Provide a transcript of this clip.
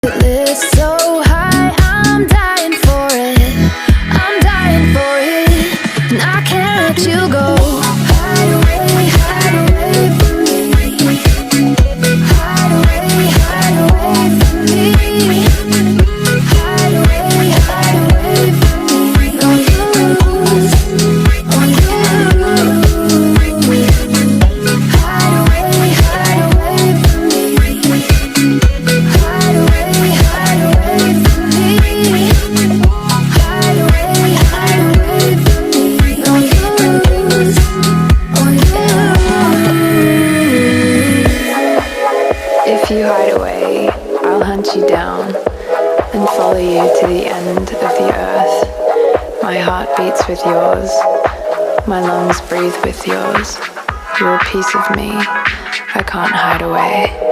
effortless, so high, I'm dying for it. I'm dying for it, and I can't let you go. Hide away from me. Hide away from me. Hide away from me. On you, on you. Hide away from me. Hide away from me. Hide away from me. On you, on you. If you hide away, I'll hunt you down and follow you to the end of the earth. My heart beats with yours, my lungs breathe with yours. You're a piece of me, I can't hide away.